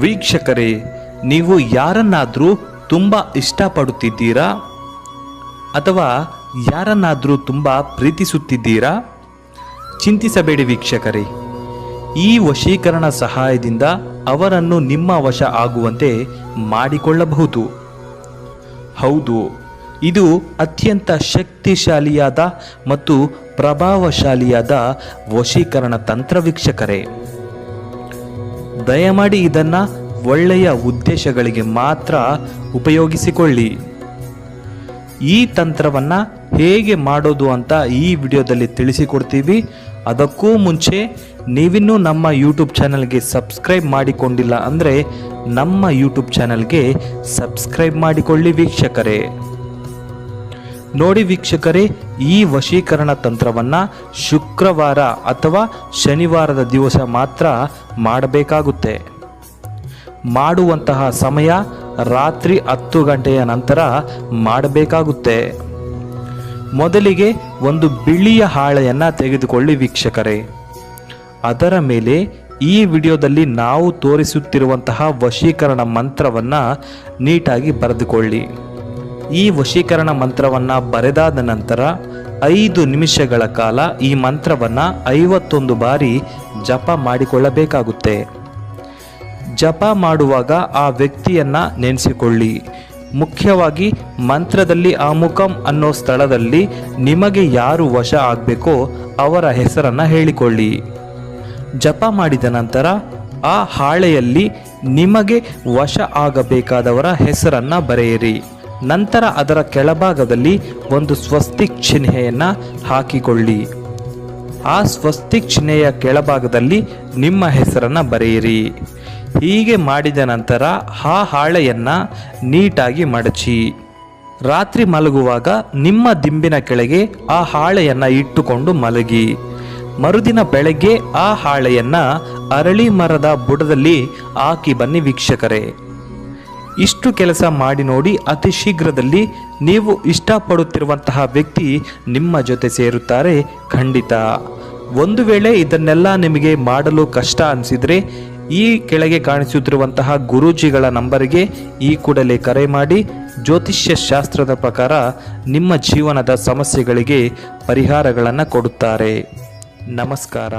ವೀಕ್ಷಕರೇ, ನೀವು ಯಾರನ್ನಾದರೂ ತುಂಬ ಇಷ್ಟಪಡುತ್ತಿದ್ದೀರಾ ಅಥವಾ ಯಾರನ್ನಾದರೂ ತುಂಬ ಪ್ರೀತಿಸುತ್ತಿದ್ದೀರಾ? ಚಿಂತಿಸಬೇಡಿ ವೀಕ್ಷಕರೇ, ಈ ವಶೀಕರಣ ಸಹಾಯದಿಂದ ಅವರನ್ನು ನಿಮ್ಮ ವಶ ಆಗುವಂತೆ ಮಾಡಿಕೊಳ್ಳಬಹುದು. ಹೌದು, ಇದು ಅತ್ಯಂತ ಶಕ್ತಿಶಾಲಿಯಾದ ಮತ್ತು ಪ್ರಭಾವಶಾಲಿಯಾದ ವಶೀಕರಣ ತಂತ್ರ ವೀಕ್ಷಕರೇ. ದಯಮಾಡಿ ಇದನ್ನು ಒಳ್ಳೆಯ ಉದ್ದೇಶಗಳಿಗೆ ಮಾತ್ರ ಉಪಯೋಗಿಸಿಕೊಳ್ಳಿ. ಈ ತಂತ್ರವನ್ನು ಹೇಗೆ ಮಾಡೋದು ಅಂತ ಈ ವಿಡಿಯೋದಲ್ಲಿ ತಿಳಿಸಿಕೊಡ್ತೀವಿ. ಅದಕ್ಕೂ ಮುಂಚೆ ನೀವಿನ್ನೂ ನಮ್ಮ ಯೂಟ್ಯೂಬ್ ಚಾನಲ್ಗೆ ಸಬ್ಸ್ಕ್ರೈಬ್ ಮಾಡಿಕೊಂಡಿಲ್ಲ ಅಂದರೆ ನಮ್ಮ ಯೂಟ್ಯೂಬ್ ಚಾನಲ್ಗೆ ಸಬ್ಸ್ಕ್ರೈಬ್ ಮಾಡಿಕೊಳ್ಳಿ ವೀಕ್ಷಕರೇ. ನೋಡಿ ವೀಕ್ಷಕರೇ, ಈ ವಶೀಕರಣ ತಂತ್ರವನ್ನು ಶುಕ್ರವಾರ ಅಥವಾ ಶನಿವಾರದ ದಿವಸ ಮಾತ್ರ ಮಾಡಬೇಕಾಗುತ್ತೆ. ಮಾಡುವಂತಹ ಸಮಯ ರಾತ್ರಿ 10 ಗಂಟೆಯ ನಂತರ ಮಾಡಬೇಕಾಗುತ್ತೆ. ಮೊದಲಿಗೆ ಒಂದು ಬಿಳಿಯ ಹಾಳೆಯನ್ನು ತೆಗೆದುಕೊಳ್ಳಿ ವೀಕ್ಷಕರೇ. ಅದರ ಮೇಲೆ ಈ ವಿಡಿಯೋದಲ್ಲಿ ನಾವು ತೋರಿಸುತ್ತಿರುವಂತಹ ವಶೀಕರಣ ಮಂತ್ರವನ್ನು ನೀಟಾಗಿ ಬರೆದುಕೊಳ್ಳಿ. ಈ ವಶೀಕರಣ ಮಂತ್ರವನ್ನು ಬರೆದಾದ ನಂತರ 5 ನಿಮಿಷಗಳ ಕಾಲ ಈ ಮಂತ್ರವನ್ನು 51 ಬಾರಿ ಜಪ ಮಾಡಿಕೊಳ್ಳಬೇಕಾಗುತ್ತೆ. ಜಪ ಮಾಡುವಾಗ ಆ ವ್ಯಕ್ತಿಯನ್ನು ನೆನೆಸಿಕೊಳ್ಳಿ. ಮುಖ್ಯವಾಗಿ ಮಂತ್ರದಲ್ಲಿ ಆಮುಖಂ ಅನ್ನೋ ಸ್ಥಳದಲ್ಲಿ ನಿಮಗೆ ಯಾರು ವಶ ಆಗಬೇಕೋ ಅವರ ಹೆಸರನ್ನು ಹೇಳಿಕೊಳ್ಳಿ. ಜಪ ಮಾಡಿದ ನಂತರ ಆ ಹಾಳೆಯಲ್ಲಿ ನಿಮಗೆ ವಶ ಆಗಬೇಕಾದವರ ಹೆಸರನ್ನು ಬರೆಯಿರಿ. ನಂತರ ಅದರ ಕೆಳಭಾಗದಲ್ಲಿ ಒಂದು ಸ್ವಸ್ತಿಕ್ ಚಿಹ್ನೆಯನ್ನು ಹಾಕಿಕೊಳ್ಳಿ. ಆ ಸ್ವಸ್ತಿಕ್ ಚಿಹ್ನೆಯ ಕೆಳಭಾಗದಲ್ಲಿ ನಿಮ್ಮ ಹೆಸರನ್ನು ಬರೆಯಿರಿ. ಹೀಗೆ ಮಾಡಿದ ನಂತರ ಆ ಹಾಳೆಯನ್ನು ನೀಟಾಗಿ ಮಡಚಿ ರಾತ್ರಿ ಮಲಗುವಾಗ ನಿಮ್ಮ ದಿಂಬಿನ ಕೆಳಗೆ ಆ ಹಾಳೆಯನ್ನು ಇಟ್ಟುಕೊಂಡು ಮಲಗಿ. ಮರುದಿನ ಬೆಳಗ್ಗೆ ಆ ಹಾಳೆಯನ್ನು ಅರಳಿ ಮರದ ಬುಡದಲ್ಲಿ ಹಾಕಿ ಬನ್ನಿ ವೀಕ್ಷಕರೇ. ಇಷ್ಟು ಕೆಲಸ ಮಾಡಿ ನೋಡಿ, ಅತಿ ಶೀಘ್ರದಲ್ಲಿ ನೀವು ಇಷ್ಟಪಡುತ್ತಿರುವಂತಹ ವ್ಯಕ್ತಿ ನಿಮ್ಮ ಜೊತೆ ಸೇರುತ್ತಾರೆ ಖಂಡಿತ. ಒಂದು ವೇಳೆ ಇದನ್ನೆಲ್ಲ ನಿಮಗೆ ಮಾಡಲು ಕಷ್ಟ ಅನಿಸಿದರೆ ಈ ಕೆಳಗೆ ಕಾಣಿಸುತ್ತಿರುವಂತಹ ಗುರೂಜಿಗಳ ನಂಬರಿಗೆ ಈ ಕೂಡಲೇ ಕರೆ ಮಾಡಿ ಜ್ಯೋತಿಷ್ಯ ಶಾಸ್ತ್ರದ ಪ್ರಕಾರ ನಿಮ್ಮ ಜೀವನದ ಸಮಸ್ಯೆಗಳಿಗೆ ಪರಿಹಾರಗಳನ್ನು ಕೊಡುತ್ತಾರೆ. ನಮಸ್ಕಾರ.